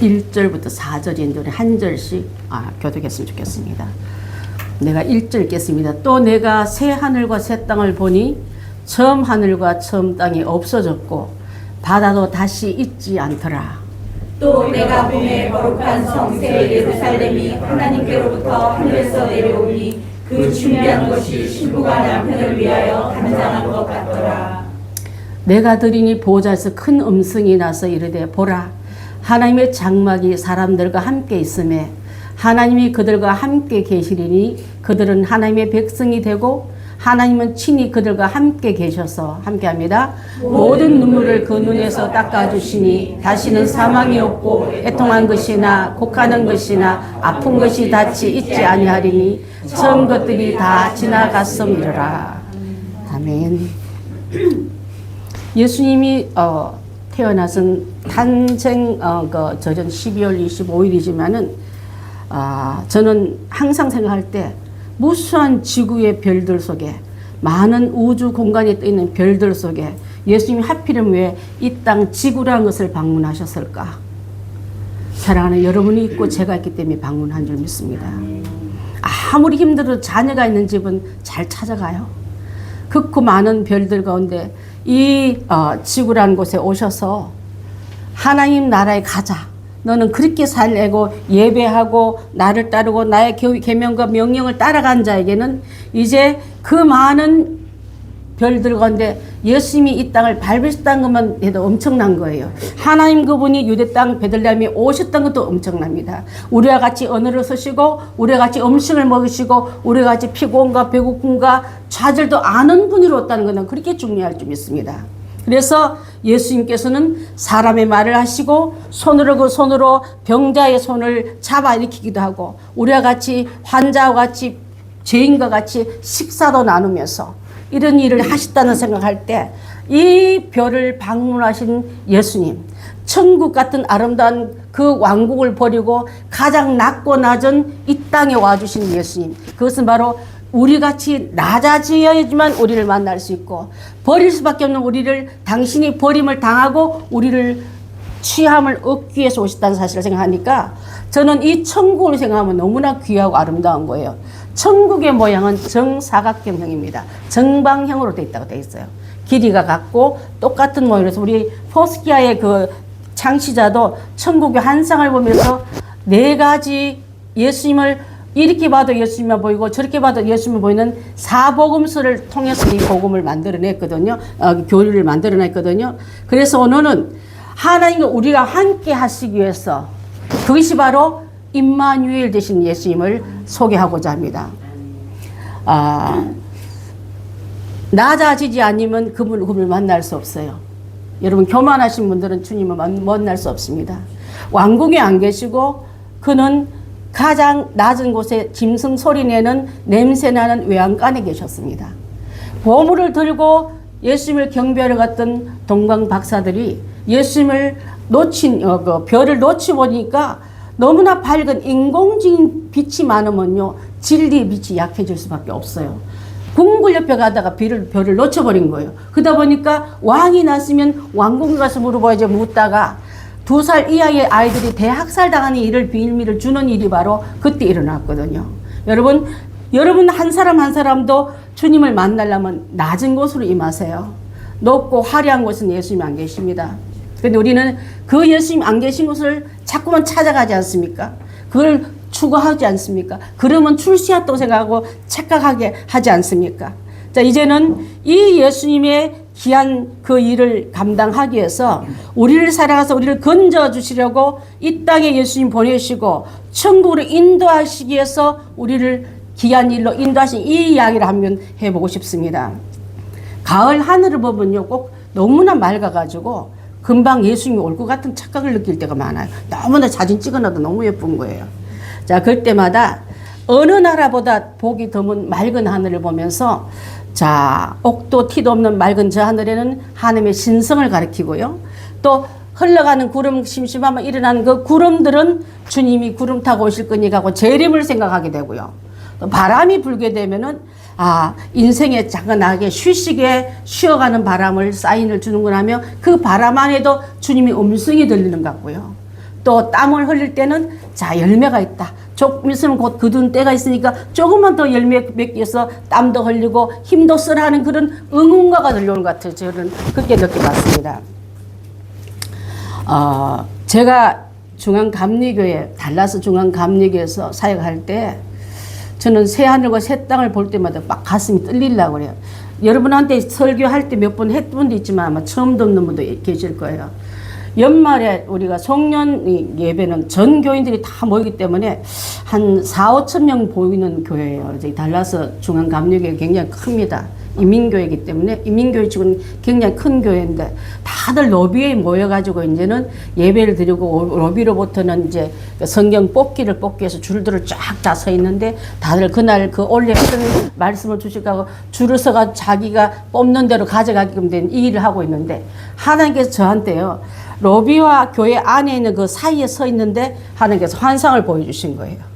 1절부터 4절인데 우리 한 절씩 교독했으면 좋겠습니다. 내가 1절 읽겠습니다. 또 내가 새 하늘과 새 땅을 보니 처음 하늘과 처음 땅이 없어졌고 바다도 다시 있지 않더라. 또 내가 보매 거룩한 성 새 예루살렘이 하나님께로부터 하늘에서 내려오니 그 준비한 것이 신부가 남편을 위하여 단장한 것 같더라. 내가 들으니 보좌에서 큰 음성이 나서 이르되 보라 하나님의 장막이 사람들과 함께 있음에 하나님이 그들과 함께 계시리니 그들은 하나님의 백성이 되고 하나님은 친히 그들과 함께 계셔서 함께합니다. 모든 눈물을 그 눈에서 닦아주시니 다시는 사망이 없고 애통한 것이나 곡하는 것이나 아픈 것이 다치 있지 아니하리니 처음 것들이 다 지나갔음이라. 아멘. 예수님이 태어나선 탄생 저전 12월 25일이지만은 저는 항상 생각할 때 무수한 지구의 별들 속에 많은 우주 공간에 떠 있는 별들 속에 예수님이 하필이면 왜 이 땅 지구라는 것을 방문하셨을까? 사랑하는 여러분이 있고 제가 있기 때문에 방문한 줄 믿습니다. 아무리 힘들어도 자녀가 있는 집은 잘 찾아가요. 극구 많은 별들 가운데 이 지구라는 곳에 오셔서 하나님 나라에 가자. 너는 그렇게 살려고 예배하고 나를 따르고 나의 계명과 명령을 따라간 자에게는 이제 그 많은 별들 가운데 예수님이 이 땅을 밟으셨다는 것만 해도 엄청난 거예요. 하나님 그분이 유대 땅 베들레헴에 오셨던 것도 엄청납니다. 우리와 같이 언어를 쓰시고 우리와 같이 음식을 먹으시고 우리와 같이 피곤과 배고픔과 좌절도 아는 분으로 왔다는 것은 그렇게 중요할 줄 믿습니다. 그래서 예수님께서는 사람의 말을 하시고 손으로 그 손으로 병자의 손을 잡아 일으키기도 하고 우리와 같이 환자와 같이 죄인과 같이 식사도 나누면서 이런 일을 하셨다는 생각할 때 이 별을 방문하신 예수님, 천국 같은 아름다운 그 왕국을 버리고 가장 낮고 낮은 이 땅에 와주신 예수님, 그것은 바로 우리같이 낮아져야지만 우리를 만날 수 있고 버릴 수밖에 없는 우리를 당신이 버림을 당하고 우리를 취함을 얻기 위해서 오셨다는 사실을 생각하니까 저는 이 천국을 생각하면 너무나 귀하고 아름다운 거예요. 천국의 모양은 정사각형입니다. 정방형으로 되어 있다고 되어 있어요. 길이가 같고 똑같은 모양이라서 우리 포스키아의 그 창시자도 천국의 환상을 보면서 네 가지 예수님을 이렇게 봐도 예수님만 보이고 저렇게 봐도 예수님만 보이는 사복음서를 통해서 이 복음을 만들어냈거든요. 교리를 만들어냈거든요. 그래서 오늘은 하나님과 우리가 함께 하시기 위해서 그것이 바로 임마누엘 되신 예수님을 소개하고자 합니다. 낮아지지 않으면 그분을 만날 수 없어요. 여러분 교만하신 분들은 주님을 만날 수 없습니다. 왕궁에 안 계시고 그는 가장 낮은 곳에 짐승 소리내는 냄새나는 외양간에 계셨습니다. 보물을 들고 예수님을 경배하러 갔던 동방 박사들이 예수님을 별을 놓치 보니까 너무나 밝은 인공적인 빛이 많으면요 진리의 빛이 약해질 수밖에 없어요. 궁궐 옆에 가다가 별을 놓쳐버린 거예요. 그러다 보니까 왕이 났으면 왕궁에 가서 물어봐야지 묻다가 2살 이하의 아이들이 대학살 당하는 일을 비밀을 주는 일이 바로 그때 일어났거든요. 여러분 한 사람 한 사람도 주님을 만나려면 낮은 곳으로 임하세요. 높고 화려한 곳은 예수님 안 계십니다. 그런데 우리는 그 예수님 안 계신 곳을 자꾸만 찾아가지 않습니까? 그걸 추구하지 않습니까? 그러면 출세했다고 생각하고 착각하게 하지 않습니까? 자, 이제는 이 예수님의 귀한 그 일을 감당하기 위해서 우리를 살아가서 우리를 건져주시려고 이 땅에 예수님 보내시고 천국으로 인도하시기 위해서 우리를 귀한 일로 인도하신 이 이야기를 한번 해보고 싶습니다. 가을 하늘을 보면요 꼭 너무나 맑아가지고 금방 예수님이 올 것 같은 착각을 느낄 때가 많아요. 너무나 사진 찍어놔도 너무 예쁜 거예요. 자, 그럴 때마다 어느 나라보다 복이 드문 맑은 하늘을 보면서 자, 옥도 티도 없는 맑은 저 하늘에는 하나님의 신성을 가리키고요. 또 흘러가는 구름 심심하면 일어나는 그 구름들은 주님이 구름 타고 오실 거니까 하고 재림을 생각하게 되고요. 또 바람이 불게 되면은 인생에 작은하게 휴식에 쉬어가는 바람을 사인을 주는구나 하며 그 바람 안에도 주님의 음성이 들리는 것 같고요. 또 땀을 흘릴 때는 자 열매가 있다. 조금 있으면 곧 거둔 때가 있으니까 조금만 더 열매 맺기 위해서 땀도 흘리고 힘도 쓰라 하는 그런 응원가가 들려오는 것 같아요. 저는 그렇게 느껴봤습니다. 제가 중앙감리교회 달라스 중앙감리교회에서 사역할 때 저는 새 하늘과 새 땅을 볼 때마다 막 가슴이 떨리려고 그래요. 여러분한테 설교할 때 몇 번 했던 분도 있지만 아마 처음 듣는 분도 계실 거예요. 연말에 우리가 송년 예배는 전 교인들이 다 모이기 때문에 한 4, 5천 명 보이는 교회예요. 저희 달라스 중앙감리교회 굉장히 큽니다. 이민교회이기 때문에 이민교회 치고는 굉장히 큰 교회인데 다들 로비에 모여가지고 이제는 예배를 드리고 로비로부터는 이제 성경 뽑기를 뽑기 위해서 줄들을 쫙 다 서 있는데 다들 그날 그 원래 어떤 말씀을 주실까 줄을 서가 자기가 뽑는 대로 가져가게끔 된 이 일을 하고 있는데 하나님께서 저한테요 로비와 교회 안에 있는 그 사이에 서 있는데 하나님께서 환상을 보여주신 거예요.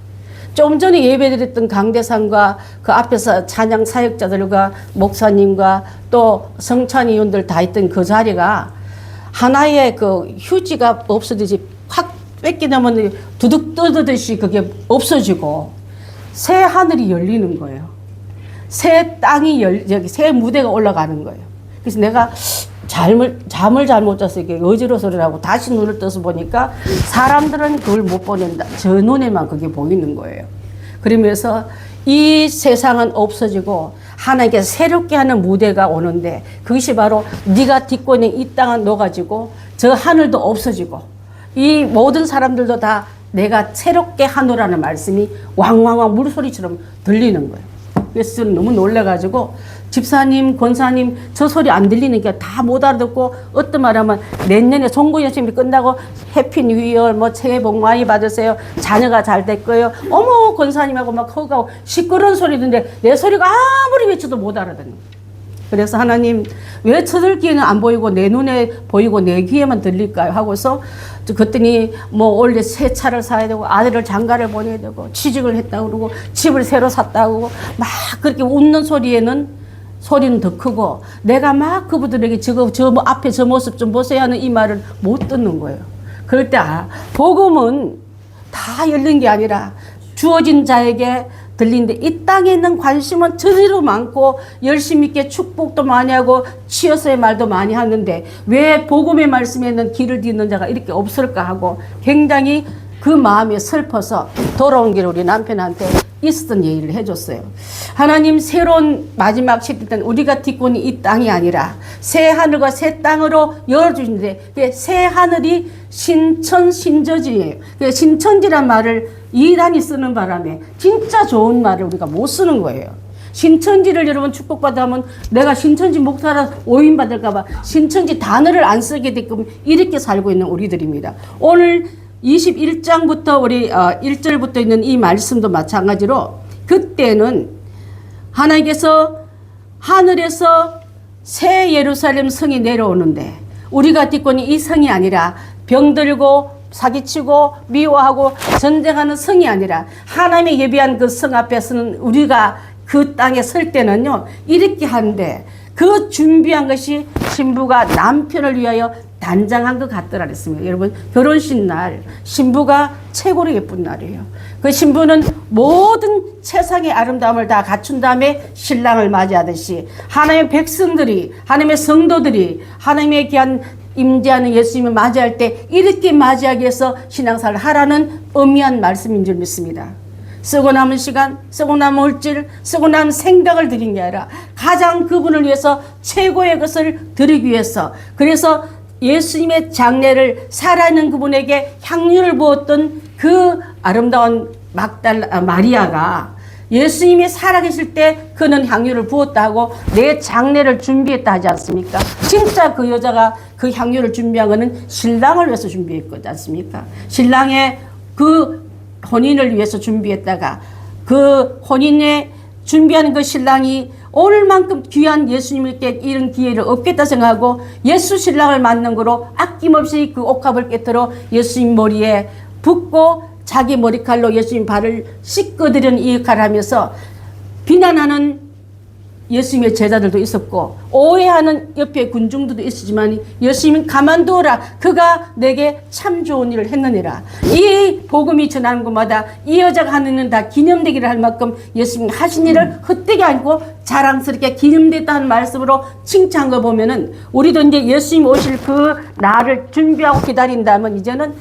좀 전에 예배드렸던 강대상과 그 앞에서 찬양 사역자들과 목사님과 또 성찬위원들 다 있던 그 자리가 하나의 그 휴지가 없어지지 확 뺏기면 두둑 떠듯이 그게 없어지고 새 하늘이 열리는 거예요. 새 땅이 여기 새 무대가 올라가는 거예요. 그래서 내가 잠을 잘못 자서 이렇게 어지러서라고 다시 눈을 떠서 보니까 사람들은 그걸 못 보낸다. 저 눈에만 그게 보이는 거예요. 그러면서 이 세상은 없어지고 하나님께서 새롭게 하는 무대가 오는데 그것이 바로 네가 딛고 있는 이 땅은 녹아지고 저 하늘도 없어지고 이 모든 사람들도 다 내가 새롭게 하노라는 말씀이 왕왕왕 물소리처럼 들리는 거예요. 그래서 저는 너무 놀래가지고 집사님, 권사님 저 소리 안 들리니까 다 못 알아듣고 어떤 말 하면 내년에 송구연심이 끝나고 해피 뉴 이어 뭐 새해 복 많이 받으세요. 자녀가 잘 될 거예요. 어머 권사님하고 막 허가고 시끄러운 소리 듣는데 내 소리가 아무리 외쳐도 못 알아듣는 거예요. 그래서 하나님 왜 저들 귀에는 안 보이고 내 눈에 보이고 내 귀에만 들릴까요? 하고서 그랬더니 뭐 원래 새 차를 사야 되고 아들을 장가를 보내야 되고 취직을 했다고 그러고 집을 새로 샀다고 막 그렇게 웃는 소리는 더 크고 내가 막 그분들에게 저 앞에 저 모습 좀 보세요 하는 이 말을 못 듣는 거예요. 그럴 때 복음은 다 열린 게 아니라 주어진 자에게 들리는데 이 땅에 있는 관심은 저리로 많고 열심 있게 축복도 많이 하고 치어서의 말도 많이 하는데 왜 복음의 말씀에 있는 길을 딛는 자가 이렇게 없을까 하고 굉장히 그 마음이 슬퍼서 돌아온 길에 우리 남편한테 있었던 얘기를 해줬어요. 하나님 새로운 마지막 시대 때는 우리가 딛고 있는 이 땅이 아니라 새 하늘과 새 땅으로 열어주시는데 새 하늘이 신천신저지예요. 신천지란 말을 이단이 쓰는 바람에 진짜 좋은 말을 우리가 못 쓰는 거예요. 신천지를 여러분 축복받아 하면 내가 신천지 목사라 오인받을까봐 신천지 단어를 안 쓰게 되게끔 이렇게 살고 있는 우리들입니다. 오늘 21장부터 우리 1절부터 있는 이 말씀도 마찬가지로 그때는 하나님께서 하늘에서 새 예루살렘 성이 내려오는데 우리가 딛고 있는 이 성이 아니라 병들고 사기치고 미워하고 전쟁하는 성이 아니라 하나님의 예비한 그 성 앞에서는 우리가 그 땅에 설 때는요 이렇게 하는데 그 준비한 것이 신부가 남편을 위하여 단장한 것 같더라 그랬습니다. 여러분 결혼식 날 신부가 최고로 예쁜 날이에요. 그 신부는 모든 세상의 아름다움을 다 갖춘 다음에 신랑을 맞이하듯이 하나님의 백성들이 하나님의 성도들이 하나님의 귀한 임재하는 예수님을 맞이할 때 이렇게 맞이하기 위해서 신앙생활을 하라는 의미한 말씀인 줄 믿습니다. 쓰고 남은 시간, 쓰고 남은 물질, 쓰고 남은 생각을 드린 게 아니라 가장 그분을 위해서 최고의 것을 드리기 위해서 그래서 예수님의 장례를 살아있는 그분에게 향유를 부었던 그 아름다운 마리아가 예수님이 살아계실 때 그는 향유를 부었다고 내 장례를 준비했다 하지 않습니까? 진짜 그 여자가 그 향유를 준비한 것은 신랑을 위해서 준비했지 않습니까? 신랑의 그 혼인을 위해서 준비했다가 그 혼인에 준비하는 그 신랑이 오늘만큼 귀한 예수님께 이런 기회를 없겠다 생각하고 예수 신랑을 맞는 거로 아낌없이 그 옥합을 깨뜨려 예수님 머리에 붓고 자기 머리칼로 예수님 발을 씻겨드리는 이 역할을 하면서 비난하는 예수님의 제자들도 있었고 오해하는 옆에 군중들도 있었지만 예수님은 가만두어라. 그가 내게 참 좋은 일을 했느니라. 이 복음이 전하는 곳마다 이 여자가 하는 일은 다 기념되기를 할 만큼 예수님이 하신 일을 헛되게 않고 자랑스럽게 기념됐다는 말씀으로 칭찬한 거 보면은 우리도 이제 예수님 오실 그 날을 준비하고 기다린다면 이제는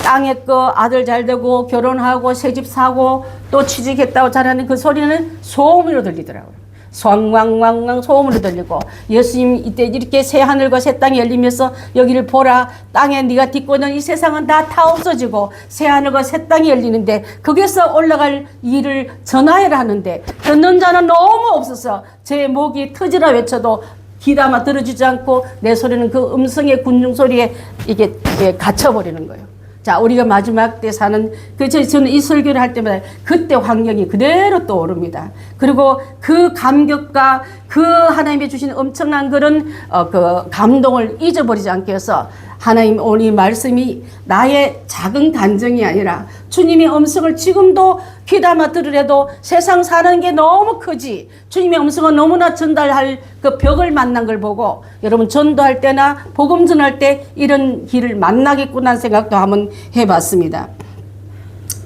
땅에 거 아들 잘 되고 결혼하고 새집 사고 또 취직했다고 잘하는 그 소리는 소음으로 들리더라고요. 왕왕왕왕 소음으로 들리고 예수님 이때 이렇게 새 하늘과 새 땅이 열리면서 여기를 보라. 땅에 네가 딛고 있는 이 세상은 다 없어지고 새 하늘과 새 땅이 열리는데 거기서 올라갈 일을 전하여라 하는데 듣는 자는 너무 없어서 제 목이 터지라 외쳐도 귀담아 들어주지 않고 내 소리는 그 음성의 군중 소리에 이게 갇혀버리는 거예요. 자, 우리가 마지막 때 사는, 저는 이 설교를 할 때마다 그때 환경이 그대로 떠오릅니다. 그리고 그 감격과 그 하나님이 주신 엄청난 그런, 그 감동을 잊어버리지 않게 해서 하나님 오늘 이 말씀이 나의 작은 간증이 아니라 주님의 음성을 지금도 귀담아 들으려도 세상 사는 게 너무 크지. 주님의 음성은 너무나 전달할 그 벽을 만난 걸 보고 여러분 전도할 때나 복음 전할 때 이런 길을 만나겠구나 하는 생각도 한번 해봤습니다.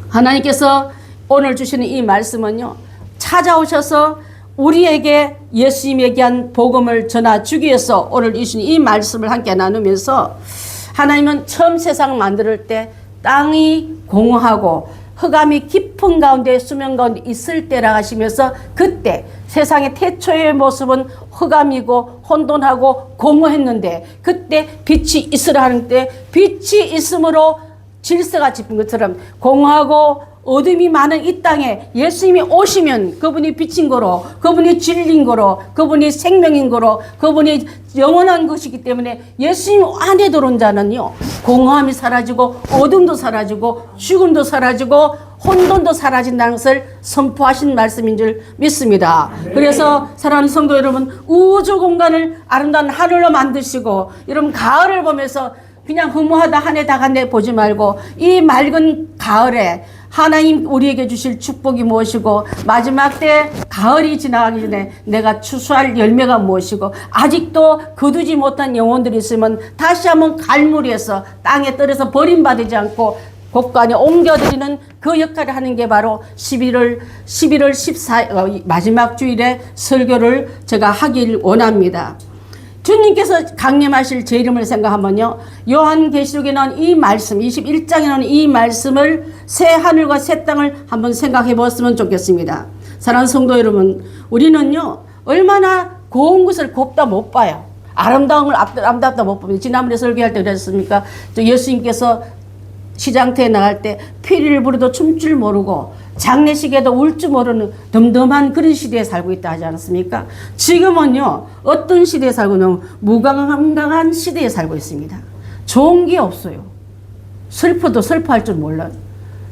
하나님께서 오늘 주시는 이 말씀은요. 찾아오셔서 우리에게 예수님 얘기한 복음을 전하 주기 위해서 오늘 주신 이 말씀을 함께 나누면서 하나님은 처음 세상을 만들 때 땅이 공허하고 흑암이 깊은 가운데 수면 가운데 있을 때라 하시면서 그때 세상의 태초의 모습은 흑암이고 혼돈하고 공허했는데 그때 빛이 있으라 하는 때 빛이 있음으로 질서가 짚은 것처럼 공허하고 어둠이 많은 이 땅에 예수님이 오시면 그분이 빛인 거로 그분이 진리인 거로 그분이 생명인 거로 그분이 영원한 것이기 때문에 예수님 안에 들어온 자는요 공허함이 사라지고 어둠도 사라지고 죽음도 사라지고 혼돈도 사라진다는 것을 선포하신 말씀인 줄 믿습니다. 그래서 사랑하는 성도 여러분 우주 공간을 아름다운 하늘로 만드시고 여러분 가을을 보면서 그냥 허무하다 한 해 다 갔네 보지 말고 이 맑은 가을에 하나님 우리에게 주실 축복이 무엇이고 마지막 때 가을이 지나가기 전에 내가 추수할 열매가 무엇이고 아직도 거두지 못한 영혼들이 있으면 다시 한번 갈무리해서 땅에 떨어져 버림받지 않고 곳간에 옮겨드리는 그 역할을 하는 게 바로 11월 14일 마지막 주일에 설교를 제가 하길 원합니다. 주님께서 강림하실 제 이름을 생각하면요. 요한계시록에 나온 이 말씀 21장에 나온 이 말씀을 새 하늘과 새 땅을 한번 생각해 보았으면 좋겠습니다. 사랑하는 성도 여러분 우리는요 얼마나 고운 것을 곱다 못 봐요. 아름다움을 아름답다 못 봅니다. 지난번에 설교할 때 그랬습니까? 예수님께서 시장터에 나갈 때 피리를 부르도 춤 줄 모르고 장례식에도 울 줄 모르는 덤덤한 그런 시대에 살고 있다 하지 않았습니까? 지금은요 어떤 시대에 살고 있냐면 무감각한 시대에 살고 있습니다. 좋은 게 없어요. 슬퍼도 슬퍼할 줄 몰라요.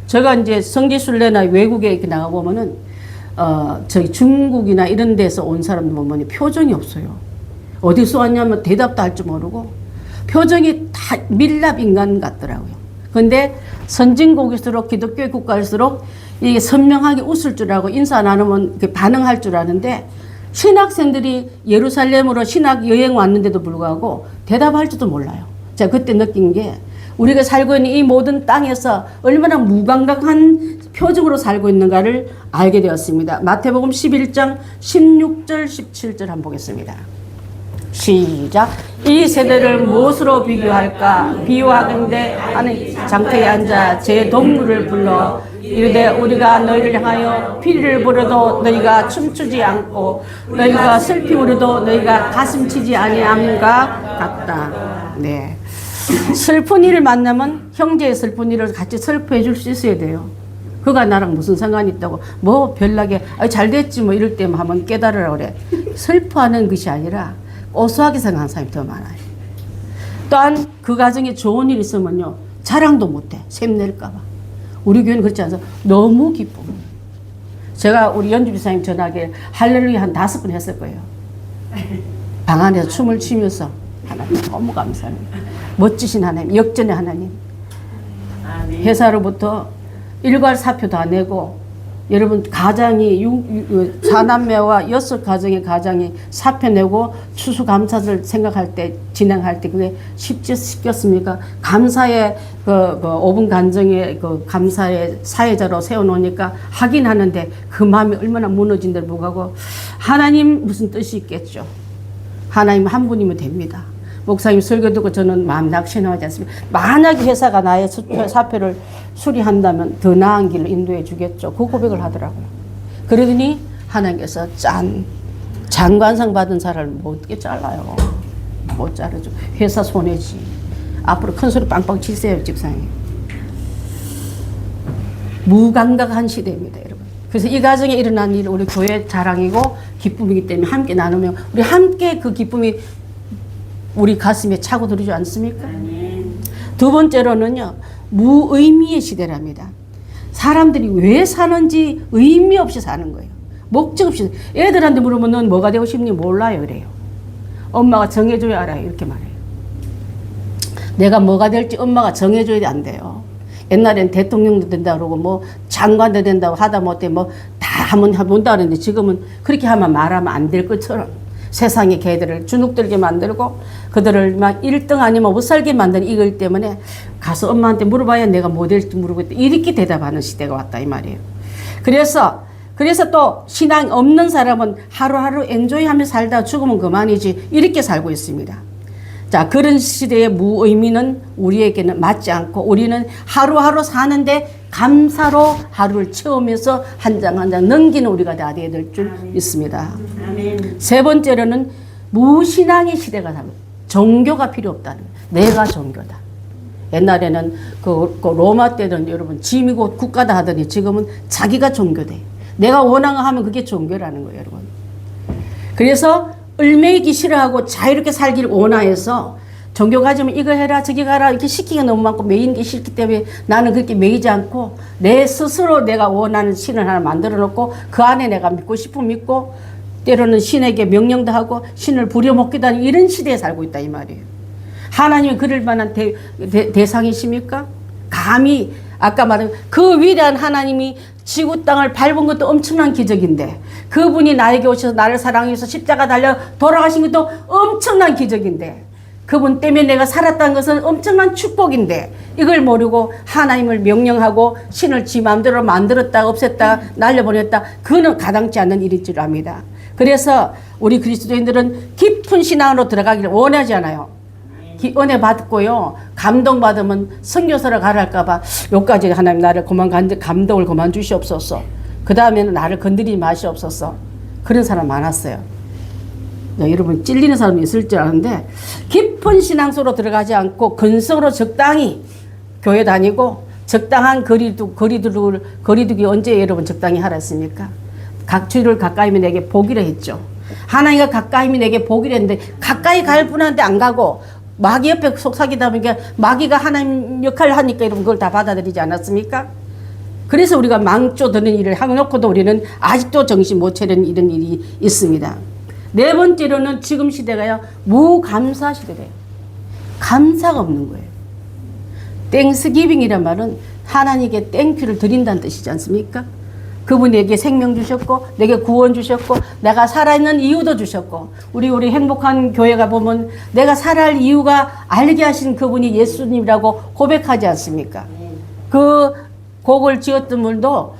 제가 이제 성지순례나 외국에 이렇게 나가보면은 저기 중국이나 이런 데서 온 사람들 보면 표정이 없어요. 어디서 왔냐면 대답도 할 줄 모르고 표정이 다 밀랍 인간 같더라고요. 근데 선진국일수록 기독교의 국가일수록 이게 선명하게 웃을 줄 알고 인사 안 하면 반응할 줄 아는데 신학생들이 예루살렘으로 신학 여행 왔는데도 불구하고 대답할 줄도 몰라요. 제가 그때 느낀 게 우리가 살고 있는 이 모든 땅에서 얼마나 무감각한 표정으로 살고 있는가를 알게 되었습니다. 마태복음 11장 16절 17절 한번 보겠습니다. 시작. 이 세대를 무엇으로 비교할까? 비유하건대 하는 장터에 앉아 제 동물을 불러 이르되 우리가 너희를 향하여 피리를 부려도 너희가 춤추지 않고 너희가 슬피 울어도 너희가 가슴치지 아니함과 같다. 네. 슬픈 일을 만나면 형제의 슬픈 일을 같이 슬퍼해 줄 수 있어야 돼요. 그가 나랑 무슨 상관이 있다고 뭐 별나게 잘 됐지 뭐 이럴 때만 하면 깨달으라 그래. 슬퍼하는 것이 아니라 고소하게 생각하는 사람이 더 많아요. 또한 그 가정에 좋은 일이 있으면요 자랑도 못해. 샘낼까 봐. 우리 교회는 그렇지 않아서 너무 기뻐. 제가 우리 연주비사님 전화기에 할렐루야 한 5번 했을 거예요. 방 안에서 춤을 추면서 하나님 너무 감사합니다. 멋지신 하나님, 역전의 하나님. 회사로부터 일괄 사표 다 내고 여러분 가장이 4남매와 6가정의 가장이 사표 내고 추수감사를 생각할 때 진행할 때 그게 쉽겠습니까? 감사의 그 5분 간정의 그 감사의 사회자로 세워놓으니까 하긴 하는데 그 마음이 얼마나 무너진데를 보고 하나님 무슨 뜻이 있겠죠. 하나님 한 분이면 됩니다. 목사님 설교 듣고 저는 마음 낙심하지 않습니다. 만약에 회사가 나의 사표를 수리한다면 더 나은 길로 인도해 주겠죠. 그 고백을 하더라고요. 그러더니 하나님께서 장관상 받은 사람을 못 잘라요. 못 자르죠. 회사 손해지. 앞으로 큰 소리 빵빵 치세요, 집사님. 무감각한 시대입니다, 여러분. 그래서 이 가정에 일어난 일 우리 교회 자랑이고 기쁨이기 때문에 함께 나누면 우리 함께 그 기쁨이 우리 가슴에 차고 들이지 않습니까? 두 번째로는요, 무의미의 시대랍니다. 사람들이 왜 사는지 의미 없이 사는 거예요. 목적 없이. 애들한테 물으면 넌 뭐가 되고 싶니? 몰라요. 이래요. 엄마가 정해줘야 알아요. 이렇게 말해요. 내가 뭐가 될지 엄마가 정해줘야 안 돼요. 옛날엔 대통령도 된다 그러고 뭐 장관도 된다고 하다 못해 뭐 다 하면 본다 그랬는데 지금은 그렇게 하면 말하면 안 될 것처럼 세상의 개들을 주눅들게 만들고 그들을 막 1등 아니면 못 살게 만드는 이걸 때문에 가서 엄마한테 물어봐야 내가 뭐 될지 모르고 이렇게 대답하는 시대가 왔다 이 말이에요. 그래서 또 신앙 없는 사람은 하루하루 엔조이하며 살다 죽으면 그만이지 이렇게 살고 있습니다. 자, 그런 시대의 무의미는 우리에게는 맞지 않고 우리는 하루하루 사는데 감사로 하루를 채우면서 한 장 한 장 넘기는 우리가 다 되어야 될 줄 믿습니다. 아멘. 세 번째로는 무신앙의 시대가 됩니다. 종교가 필요 없다는 거예요. 내가 종교다. 옛날에는 그 로마 때는 여러분 짐이 곧 국가다 하더니 지금은 자기가 종교돼. 내가 원하는 거 하면 그게 종교라는 거예요, 여러분. 그래서 을매이기 싫어하고 자유롭게 살기를 원하여서 종교 가지면 이거 해라 저기 가라 이렇게 시키기가 너무 많고 매이는 게 싫기 때문에 나는 그렇게 매이지 않고 내 스스로 내가 원하는 신을 하나 만들어 놓고 그 안에 내가 믿고 싶으면 믿고 때로는 신에게 명령도 하고 신을 부려먹기도 하는 이런 시대에 살고 있다 이 말이에요. 하나님이 그럴 만한 대상이십니까? 감히 아까 말한 그 위대한 하나님이 지구 땅을 밟은 것도 엄청난 기적인데 그분이 나에게 오셔서 나를 사랑해서 십자가 달려 돌아가신 것도 엄청난 기적인데 그분 때문에 내가 살았다는 것은 엄청난 축복인데 이걸 모르고 하나님을 명령하고 신을 지 마음대로 만들었다 없앴다 날려보냈다 그거는 가당치 않는 일일 줄 압니다. 그래서 우리 그리스도인들은 깊은 신앙으로 들어가기를 원하지 않아요. 은혜 받고요. 감동받으면 선교사를 가라 할까봐 여기까지 하나님 나를 감동을 그만 주시옵소서. 그 다음에는 나를 건드리지 마시옵소서. 그런 사람 많았어요. 여러분 찔리는 사람이 있을 줄 아는데 깊은 신앙 속으로 들어가지 않고 근성으로 적당히 교회 다니고 적당한 거리두기 언제 여러분 적당히 하라 했습니까? 주를 가까이면 내게 복이라 했죠. 하나님과 가까이면 내게 복이라 했는데 가까이 갈 분한테 안 가고 마귀 옆에 속삭이다 보니까 마귀가 하나님 역할을 하니까 여러분 그걸 다 받아들이지 않았습니까? 그래서 우리가 망조 드는 일을 해놓고도 우리는 아직도 정신 못 차리는 이런 일이 있습니다. 네 번째로는 지금 시대가요 무감사 시대래요. 감사가 없는 거예요. 땡스기빙이란 말은 하나님께 땡큐를 드린다는 뜻이지 않습니까? 그분이 내게 생명 주셨고 내게 구원 주셨고 내가 살아있는 이유도 주셨고 우리 행복한 교회가 보면 내가 살아갈 이유가 알게 하신 그분이 예수님이라고 고백하지 않습니까? 그 곡을 지었던 분도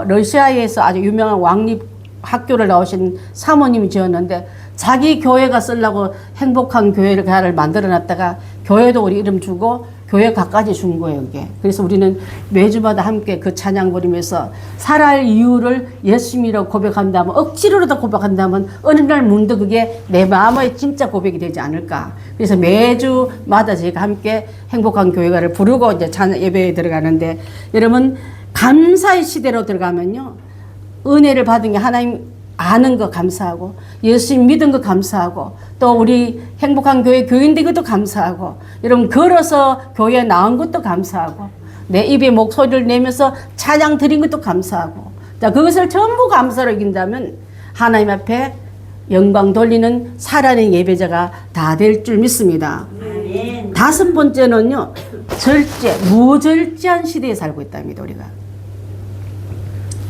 러시아에서 아주 유명한 왕립 학교를 나오신 사모님이 지었는데 자기 교회가 쓰려고 행복한 교회를 만들어놨다가 교회도 우리 이름 주고 교회 갖가지 준 거예요, 이게. 그래서 우리는 매주마다 함께 그 찬양 부르면서 살아갈 이유를 예수님이라고 고백한다면, 억지로라도 고백한다면, 어느 날 문득 그게 내 마음의 진짜 고백이 되지 않을까. 그래서 매주마다 저희가 함께 행복한 교회가를 부르고 이제 찬양 예배에 들어가는데, 여러분, 감사의 시대로 들어가면요, 은혜를 받은 게 하나님 아는 거 감사하고 예수님 믿은 거 감사하고 또 우리 행복한 교회 교인들 것도 감사하고 여러분 걸어서 교회에 나온 것도 감사하고 내 입에 목소리를 내면서 찬양 드린 것도 감사하고 자 그것을 전부 감사로 이긴다면 하나님 앞에 영광 돌리는 살아있는 예배자가 다 될 줄 믿습니다. 아멘. 다섯 번째는요 무절제한 시대에 살고 있답니다. 우리가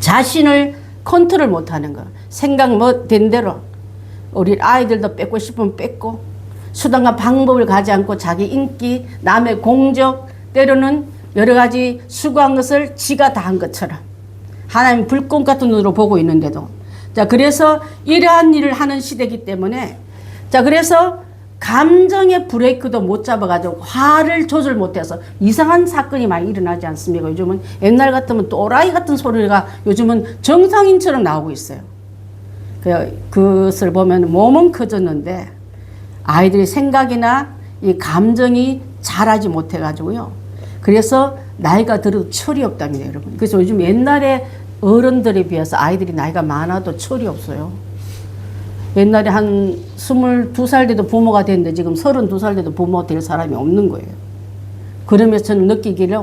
자신을 컨트롤 못하는 거. 생각 뭐 된 대로 우리 아이들도 뺏고 싶으면 뺏고 수단과 방법을 가지 않고 자기 인기, 남의 공적, 때로는 여러 가지 수고한 것을 지가 다 한 것처럼 하나님 불꽃 같은 눈으로 보고 있는데도, 자, 그래서 이러한 일을 하는 시대이기 때문에, 자, 그래서 감정의 브레이크도 못 잡아가지고 화를 조절 못해서 이상한 사건이 많이 일어나지 않습니까? 요즘은 옛날 같으면 또라이 같은 소리가 요즘은 정상인처럼 나오고 있어요. 그것을 보면 몸은 커졌는데 아이들의 생각이나 이 감정이 자라지 못해가지고요. 그래서 나이가 들어도 철이 없답니다, 여러분. 그래서 요즘 옛날에 어른들에 비해서 아이들이 나이가 많아도 철이 없어요. 옛날에 한 22살 돼도 부모가 됐는데 지금 32살 돼도 부모가 될 사람이 없는 거예요. 그러면서 저는 느끼기를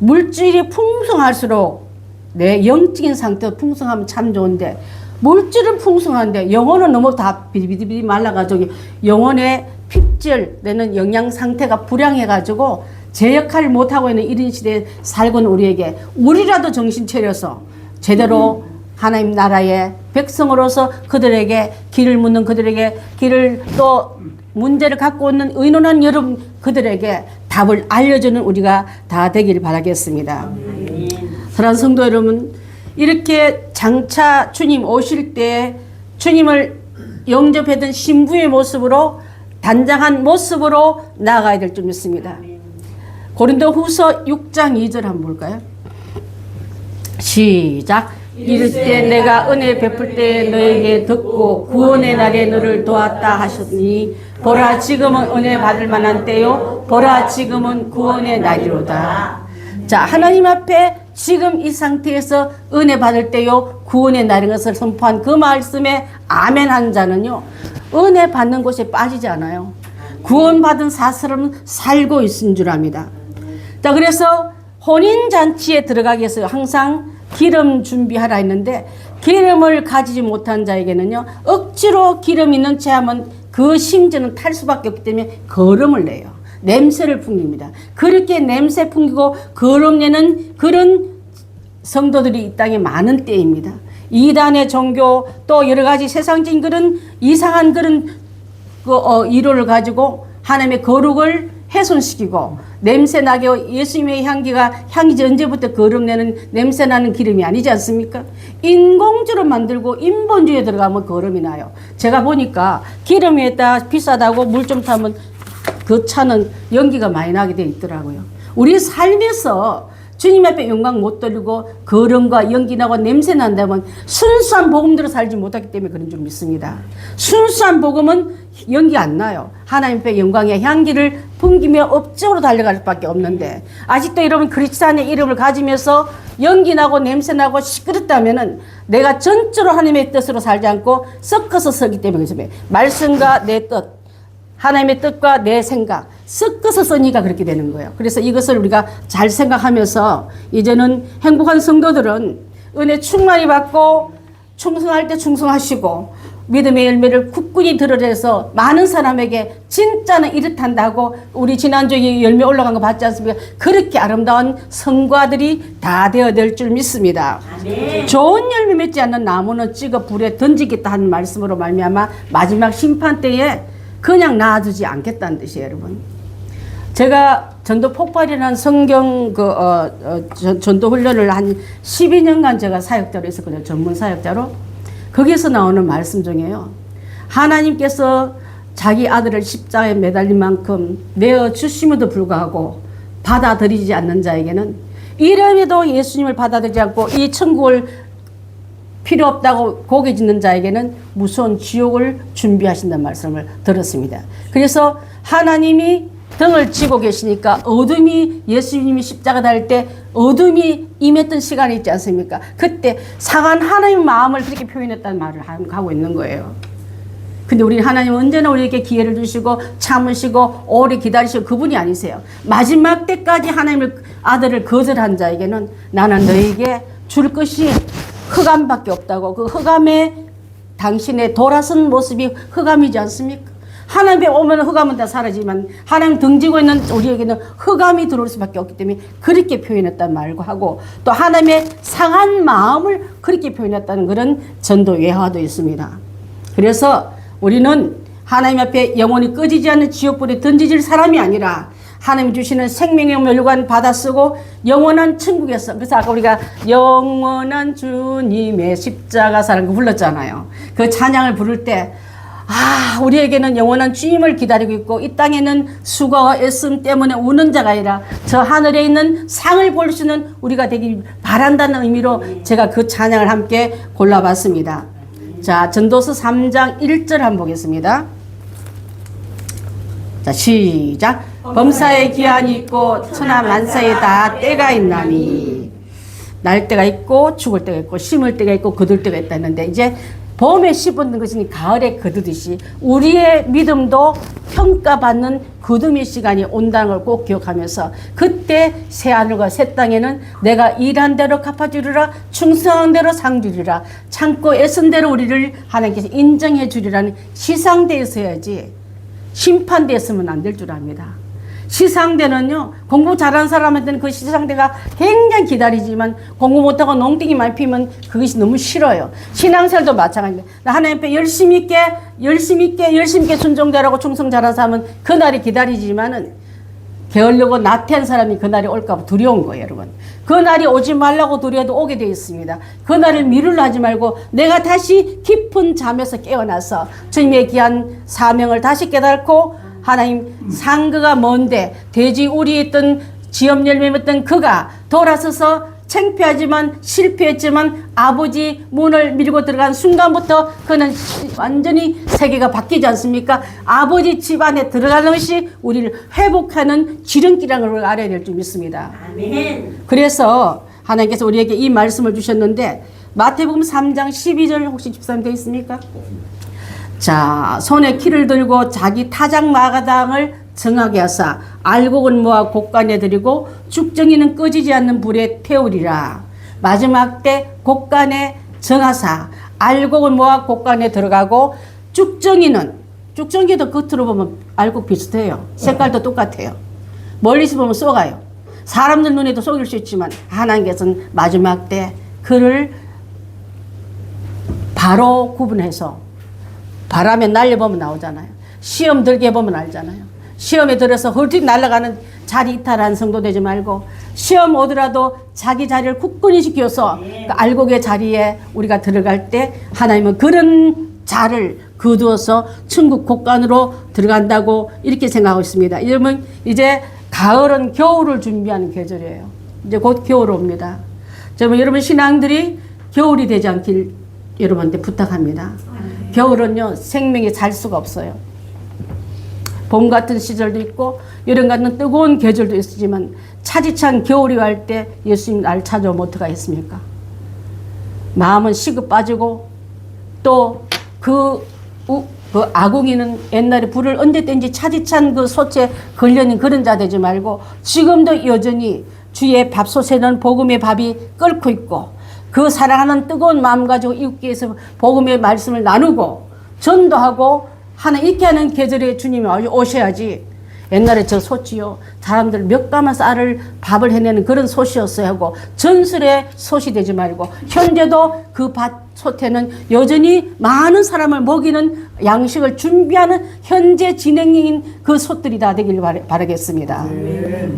물질이 풍성할수록 내 영적인 상태가 풍성하면 참 좋은데 물질은 풍성한데 영혼은 너무 다 비비비비 말라가지고 영혼의 핍절 내는 영양 상태가 불량해가지고 제 역할을 못하고 있는 이런 시대에 살고 있는 우리에게 우리라도 정신 차려서 제대로 하나님 나라의 백성으로서 그들에게 길을 묻는 그들에게 길을 또 문제를 갖고 있는 의논한 여러분 그들에게 답을 알려주는 우리가 다 되기를 바라겠습니다. 사랑하는 성도 여러분, 이렇게 장차 주님 오실 때 주님을 영접했던 신부의 모습으로 단장한 모습으로 나아가야 될 줄 믿습니다. 고린도후서 6장 2절 한번 볼까요? 시작. 이를 때 내가 은혜 베풀 때 너에게 듣고 구원의 날에 너를 도왔다 하셨니 보라 지금은 은혜 받을 만한 때요 보라 지금은 구원의 날이로다. 자, 하나님 앞에 지금 이 상태에서 은혜 받을 때요 구원의 날인 것을 선포한 그 말씀에 아멘 한 자는요 은혜 받는 곳에 빠지지 않아요. 구원받은 사슬은 살고 있는 줄 압니다. 자, 그래서 혼인잔치에 들어가기 위해서 항상 기름 준비하라 했는데 기름을 가지지 못한 자에게는요 억지로 기름 있는 채 하면 그 심지는 탈 수밖에 없기 때문에 거름을 내요. 냄새를 풍깁니다. 그렇게 냄새 풍기고 거름 내는 그런 성도들이 이 땅에 많은 때입니다. 이단의 종교 또 여러 가지 세상적인 그런 이상한 그런 이론을 가지고 하나님의 거룩을 훼손시키고 냄새나게 예수님의 향기지 언제부터 거름내는 냄새나는 기름이 아니지 않습니까? 인공주로 만들고 인본주의에 들어가면 거름이 나요. 제가 보니까 기름 위에다 비싸다고 물 좀 타면 그 차는 연기가 많이 나게 돼 있더라고요. 우리 삶에서 주님 앞에 영광 못 돌리고 거름과 연기 나고 냄새 난다면 순수한 복음대로 살지 못하기 때문에 그런 줄 믿습니다. 순수한 복음은 연기 안 나요. 하나님 앞에 영광의 향기를 풍기며 업적으로 달려갈 수밖에 없는데 아직도 여러분 그리스도의 이름을 가지면서 연기 나고 냄새 나고 시끄럽다면은 내가 전적으로 하나님의 뜻으로 살지 않고 섞어서 서기 때문에 그렇습니다. 말씀과 내 뜻, 하나님의 뜻과 내 생각 섞어서 쓰니까 그렇게 되는 거예요. 그래서 이것을 우리가 잘 생각하면서 이제는 행복한 성도들은 은혜 충만히 받고 충성할 때 충성하시고 믿음의 열매를 굳건히 드러내서 많은 사람에게 진짜는 이렇단다고 우리 지난주에 열매 올라간 거 봤지 않습니까? 그렇게 아름다운 성과들이 다 되어야 될 줄 믿습니다. 아멘. 좋은 열매 맺지 않는 나무는 찍어 불에 던지겠다 하는 말씀으로 말미암아 마지막 심판 때에 그냥 놔두지 않겠다는 뜻이에요, 여러분. 제가 전도 폭발이라는 성경 전도 훈련을 한 12년간 제가 사역자로 있었거든요. 전문 사역자로. 거기에서 나오는 말씀 중에요. 하나님께서 자기 아들을 십자가에 매달린 만큼 내어 주심에도 불구하고 받아들이지 않는 자에게는 이름에도 예수님을 받아들이지 않고 이 천국을 필요 없다고 고개 짓는 자에게는 무서운 지옥을 준비하신다는 말씀을 들었습니다. 그래서 하나님이 등을 지고 계시니까 어둠이 예수님이 십자가 달릴 때 어둠이 임했던 시간이 있지 않습니까? 그때 상한 하나님의 마음을 그렇게 표현했다는 말을 하고 있는 거예요. 근데 우리는 하나님은 언제나 우리에게 기회를 주시고 참으시고 오래 기다리시고 그분이 아니세요. 마지막 때까지 하나님의 아들을 거절한 자에게는 나는 너에게 줄 것이 흑암밖에 없다고. 그 흑암에 당신의 돌아선 모습이 흑암이지 않습니까? 하나님께 오면 흑암은 다 사라지만 하나님 등지고 있는 우리에게는 흑암이 들어올 수밖에 없기 때문에 그렇게 표현했단 말고 하고, 또 하나님의 상한 마음을 그렇게 표현했다는 그런 전도 외화도 있습니다. 그래서 우리는 하나님 앞에 영원히 꺼지지 않는 지옥불에 던지질 사람이 아니라 하나님 주시는 생명의 멸관 받아 쓰고 영원한 천국에서, 그래서 아까 우리가 영원한 주님의 십자가 사랑 불렀잖아요. 그 찬양을 부를 때 우리에게는 영원한 주님을 기다리고 있고, 이 땅에는 수고와 애씀 때문에 우는 자가 아니라 저 하늘에 있는 상을 볼 수 있는 우리가 되길 바란다는 의미로 제가 그 찬양을 함께 골라봤습니다. 자, 전도서 3장 1절 한번 보겠습니다. 자, 시작. 범사에 기한이 있고 천하 만사에 다 때가 있나니. 날 때가 있고 죽을 때가 있고 심을 때가 있고 거둘 때가 있다 했는데, 이제 봄에 씹은 것이니 가을에 거두듯이 우리의 믿음도 평가받는 거둠의 시간이 온다는 걸 꼭 기억하면서, 그때 새 하늘과 새 땅에는 내가 일한 대로 갚아주리라, 충성한 대로 상 주리라, 참고 애쓴 대로 우리를 하나님께서 인정해 주리라는 시상대에 있어야지 심판대에 있으면 안 될 줄 압니다. 시상대는요, 공부 잘하는 사람한테는 그 시상대가 굉장히 기다리지만 공부 못하고 농땡이 많이 피면 그것이 너무 싫어요. 신앙생활도 마찬가지입니다. 하나님 앞에 열심히 있게 순종자라고 충성 잘하는 사람은 그날이 기다리지만은 게으르고 나태한 사람이 그날이 올까 두려운 거예요, 여러분. 그날이 오지 말라고 두려워도 오게 되어 있습니다. 그날을 미루려 하지 말고 내가 다시 깊은 잠에서 깨어나서 주님의 귀한 사명을 다시 깨닫고, 하나님 상그가 뭔데 돼지 우리에 있던 지엄 열매 맺던 그가 돌아서서 창피하지만 실패했지만 아버지 문을 밀고 들어간 순간부터 그는 완전히 세계가 바뀌지 않습니까? 아버지 집 안에 들어가는 것이 우리를 회복하는 지름길이라는 걸 알아야 될 줄 믿습니다. 아멘. 그래서 하나님께서 우리에게 이 말씀을 주셨는데, 마태복음 3장 12절 혹시 집사님 되어 있습니까? 자, 손에 키를 들고 자기 타작 마가당을 정하게 하사 알곡은 모아 곡간에 들이고 죽정이는 꺼지지 않는 불에 태우리라. 마지막 때 곡간에 정하사 알곡을 모아 곡간에 들어가고, 죽정이도 겉으로 보면 알곡 비슷해요. 색깔도 똑같아요. 멀리서 보면 쏘가요. 사람들 눈에도 속일 수 있지만 하나님께서는 마지막 때 그를 바로 구분해서, 바람에 날려보면 나오잖아요. 시험 들게 보면 알잖아요. 시험에 들어서 헐떡 날아가는 자리 이탈한 성도 되지 말고, 시험 오더라도 자기 자리를 굳건히 지켜서 그 알곡의 자리에 우리가 들어갈 때 하나님은 그런 자를 거두어서 천국 곳간으로 들어간다고 이렇게 생각하고 있습니다. 여러분, 이제 가을은 겨울을 준비하는 계절이에요. 이제 곧 겨울 옵니다. 여러분 신앙들이 겨울이 되지 않길 여러분한테 부탁합니다. 겨울은요, 생명이 살 수가 없어요. 봄 같은 시절도 있고 여름 같은 뜨거운 계절도 있지만 차디찬 겨울이 갈 때 예수님 날 찾아오면 어떡하겠습니까? 마음은 시급 빠지고, 또 그 아궁이는 옛날에 불을 언제 땐지 차디찬 그 솥에 걸려있는 그런 자 되지 말고, 지금도 여전히 주의 밥솥에는 복음의 밥이 끓고 있고, 그 사랑하는 뜨거운 마음 가지고 이웃께 해서 복음의 말씀을 나누고 전도하고 하나 이렇게 하는 계절에 주님이 오셔야지. 옛날에 저 솥이요, 사람들 몇 가마 쌀을 밥을 해내는 그런 솥이었어야 하고, 전설의 솥이 되지 말고, 현재도 그 솥에는 여전히 많은 사람을 먹이는 양식을 준비하는 현재 진행인 그 솥들이 다 되길 바라겠습니다.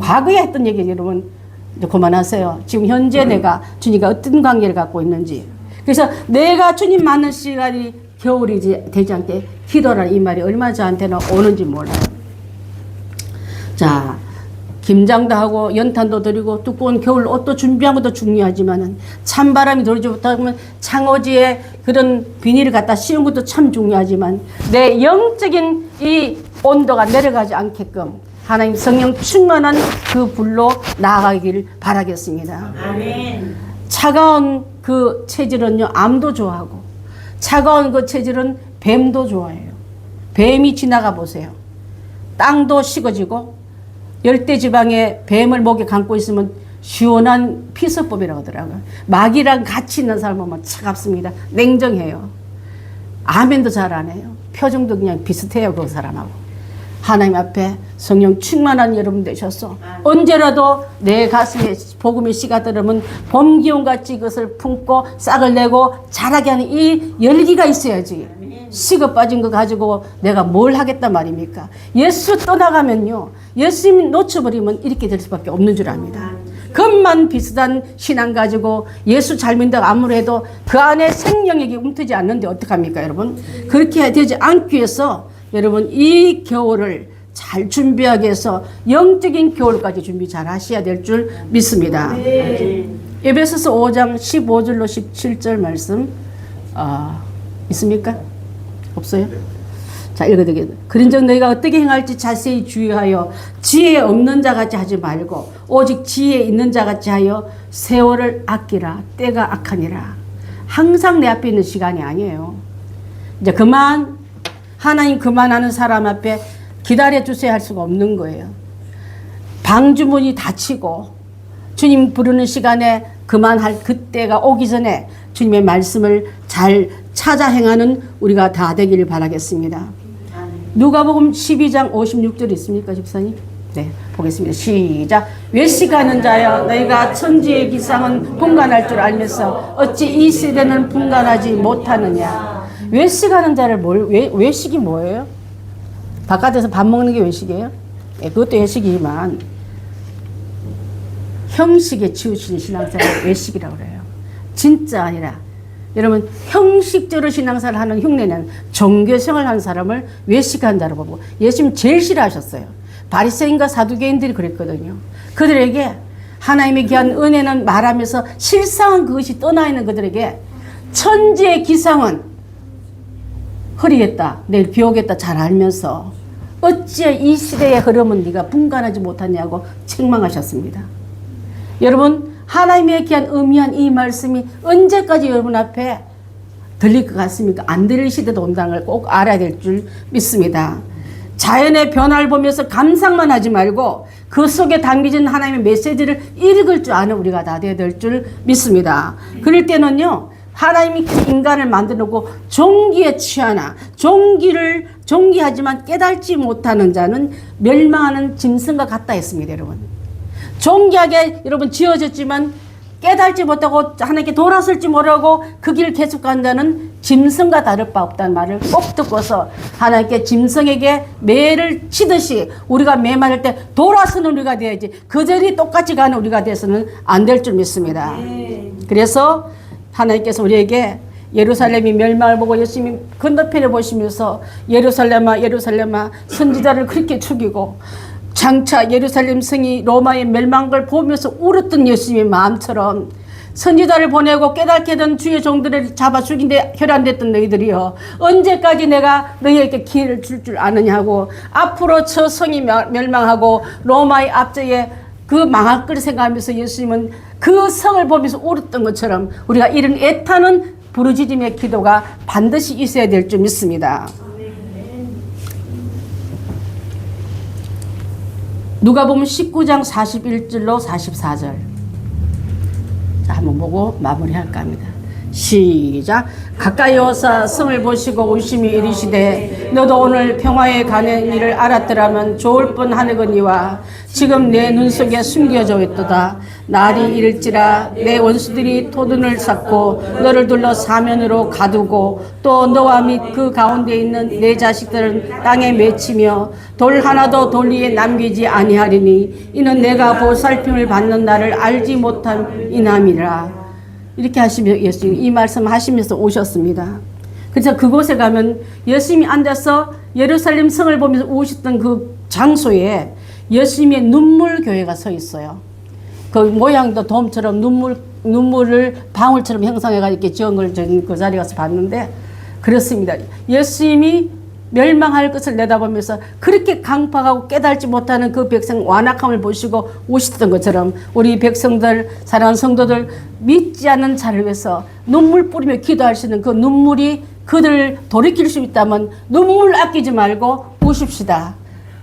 과거에 했던 얘기 여러분 이제 그만하세요. 지금 현재 내가 주님과 어떤 관계를 갖고 있는지. 그래서 내가 주님 만난 시간이 겨울이 되지 않게 기도라는 이 말이 얼마나 저한테는 오는지 몰라요. 자, 김장도 하고 연탄도 드리고 두꺼운 겨울 옷도 준비한 것도 중요하지만은 찬바람이 들어오지 못하면 창호지에 그런 비닐을 갖다 씌운 것도 참 중요하지만, 내 영적인 이 온도가 내려가지 않게끔 하나님 성령 충만한 그 불로 나아가기를 바라겠습니다. 아멘. 차가운 그 체질은요, 암도 좋아하고, 차가운 그 체질은 뱀도 좋아해요. 뱀이 지나가 보세요. 땅도 식어지고, 열대지방에 뱀을 목에 감고 있으면 시원한 피서법이라고 하더라고요. 마귀랑 같이 있는 사람 보면 차갑습니다. 냉정해요. 아멘도 잘 안 해요. 표정도 그냥 비슷해요. 그 사람하고. 하나님 앞에 성령 충만한 여러분 되셨어. 언제라도 내 가슴에 복음의 씨가 들으면 봄 기운같이 이것을 품고 싹을 내고 자라게 하는 이 열기가 있어야지. 식어 빠진 거 가지고 내가 뭘 하겠단 말입니까? 예수 떠나가면요, 예수님 놓쳐버리면 이렇게 될 수밖에 없는 줄 압니다. 겉만 비슷한 신앙 가지고 예수 잘 믿는다고 아무래도 그 안에 생명력이 움트지 않는데 어떡합니까, 여러분? 그렇게 되지 않기 위해서 여러분 이 겨울을 잘 준비하기 위해서 영적인 겨울까지 준비 잘 하셔야 될 줄 믿습니다. 에베소서 5장 15절로 17절 말씀 있습니까? 없어요? 자, 읽어드리겠습니다. 그런즉 너희가 어떻게 행할지 자세히 주의하여 지혜 없는 자같이 하지 말고 오직 지혜 있는 자같이 하여 세월을 아끼라. 때가 악하니라. 항상 내 앞에 있는 시간이 아니에요. 이제 그만, 하나님 그만하는 사람 앞에 기다려주세요 할 수가 없는 거예요. 방주문이 닫히고 주님 부르는 시간에 그만할 그때가 오기 전에 주님의 말씀을 잘 찾아 행하는 우리가 다 되기를 바라겠습니다. 누가복음 12장 56절 있습니까, 집사님? 네, 보겠습니다. 시작. 외식하는 자여, 너희가 천지의 기상은 분간할 줄 알면서 어찌 이 세대는 분간하지 못하느냐. 외식하는 자를 외식이 뭐예요? 바깥에서 밥 먹는 게 외식이에요? 네, 그것도 외식이지만 형식에 치우치는 신앙생활을 외식이라고 그래요. 진짜 아니라 여러분 형식적으로 신앙생활을 하는 흉내는 종교생활을 하는 사람을 외식한 자로 보고 예수님 제일 싫어하셨어요. 바리새인과 사두개인들이 그랬거든요. 그들에게 하나님의 귀한 은혜는 말하면서 실상은 그것이 떠나 있는 그들에게 천지의 기상은 흐리겠다, 내일 비 오겠다 잘 알면서 어찌 이 시대의 흐름은 네가 분간하지 못하냐고 책망하셨습니다. 여러분 하나님의 귀한 의미한 이 말씀이 언제까지 여러분 앞에 들릴 것 같습니까? 안 들릴 시대도 온다는 걸 꼭 알아야 될 줄 믿습니다. 자연의 변화를 보면서 감상만 하지 말고 그 속에 담겨진 하나님의 메시지를 읽을 줄 아는 우리가 다 되어야 될 줄 믿습니다. 그럴 때는요, 하나님이 인간을 만들어 놓고 종기에 취하나 종기하지만 깨닫지 못하는 자는 멸망하는 짐승과 같다 했습니다, 여러분. 종기하게 여러분 지어졌지만 깨닫지 못하고 하나님께 돌아설지 못하고 그 길을 계속 간다는 짐승과 다를 바 없다는 말을 꼭 듣고서 하나님께 짐승에게 매를 치듯이 우리가 매 맞을 때 돌아서는 우리가 돼야지 그들이 똑같이 가는 우리가 돼서는 안 될 줄 믿습니다. 그래서 하나님께서 우리에게 예루살렘이 멸망을 보고 예수님이 건너편에 보시면서 예루살렘아 예루살렘아 선지자를 그렇게 죽이고 장차 예루살렘 성이 로마의 멸망을 보면서 울었던 예수님의 마음처럼 선지자를 보내고 깨닫게 된 주의 종들을 잡아 죽인데 혈안됐던 너희들이여 언제까지 내가 너희에게 기회를 줄 아느냐고 앞으로 저 성이 멸망하고 로마의 앞쪽에 그 망할 걸 생각하면서 예수님은 그 성을 보면서 울었던 것처럼 우리가 이런 애타는 부르짖음의 기도가 반드시 있어야 될 줄 믿습니다. 누가복음 19장 41절로 44절. 자, 한번 보고 마무리할까 합니다. 시작. 가까이 오사 성을 보시고 우심히 이르시되 너도 오늘 평화에 가는 일을 알았더라면 좋을 뻔하느거니와 지금 내 눈 속에 숨겨져 있도다. 날이 이를지라 내 원수들이 토둔을 쌓고 너를 둘러 사면으로 가두고 또 너와 및 그 가운데 있는 내 자식들은 땅에 맺히며 돌 하나도 돌 위에 남기지 아니하리니 이는 내가 보살핌을 받는 나를 알지 못한 이남이라. 이렇게 하시며 예수님 이 말씀 하시면서 오셨습니다. 그래서 그곳에 가면 예수님이 앉아서 예루살렘 성을 보면서 오셨던 그 장소에 예수님의 눈물 교회가 서 있어요. 그 모양도 돔처럼 눈물을 방울처럼 형상해가지고 이렇게 지은 걸 그 자리에 가서 봤는데 그렇습니다. 예수님이 멸망할 것을 내다보면서 그렇게 강팍하고 깨달지 못하는 그 백성 완악함을 보시고 오셨던 것처럼 우리 백성들, 사랑하는 성도들 믿지 않는 자를 위해서 눈물 뿌리며 기도하시는 그 눈물이 그들을 돌이킬 수 있다면 눈물 아끼지 말고 우십시다.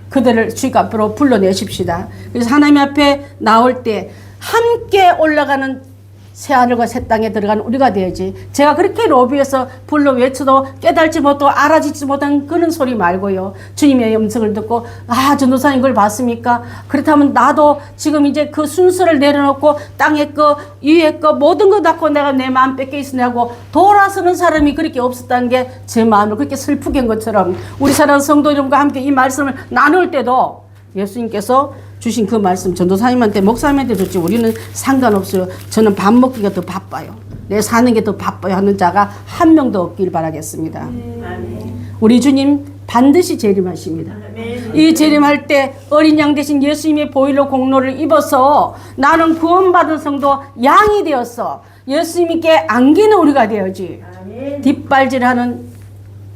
그들을 주님 앞으로 불러내십시다. 그래서 하나님 앞에 나올 때 함께 올라가는 새하늘과 새 땅에 들어간 우리가 되어야지. 제가 그렇게 로비에서 불러 외쳐도 깨달지 못하고 알아듣지 못한 그런 소리 말고요. 주님의 음성을 듣고 전도사님 그걸 봤습니까? 그렇다면 나도 지금 이제 그 순서를 내려놓고 땅에 거 위에 거 모든 거 닫고 내가 내 마음 뺏겨 있으냐고 돌아서는 사람이 그렇게 없었다는 게 제 마음을 그렇게 슬프게 한 것처럼 우리 사랑하는 성도 여러분과 함께 이 말씀을 나눌 때도 예수님께서 주신 그 말씀 전도사님한테 목사님한테 줬지 우리는 상관없어요. 저는 밥 먹기가 더 바빠요. 내 사는 게 더 바빠요 하는 자가 한 명도 없길 바라겠습니다. 우리 주님 반드시 재림하십니다. 이 재림할 때 어린 양 대신 예수님의 보혈로 공로를 입어서 나는 구원받은 성도 양이 되었어. 예수님께 안기는 우리가 되어지. 뒷발질하는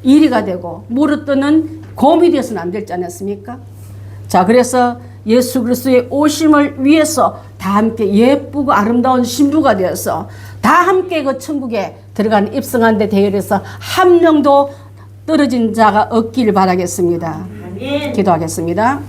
이리가 되고 무릎 뜨는 곰이 되어서는 안 되지 않았습니까? 자, 그래서 예수 그리스도의 오심을 위해서 다 함께 예쁘고 아름다운 신부가 되어서 다 함께 그 천국에 들어간 입성한 데 대열해서 한 명도 떨어진 자가 없기를 바라겠습니다. 기도하겠습니다.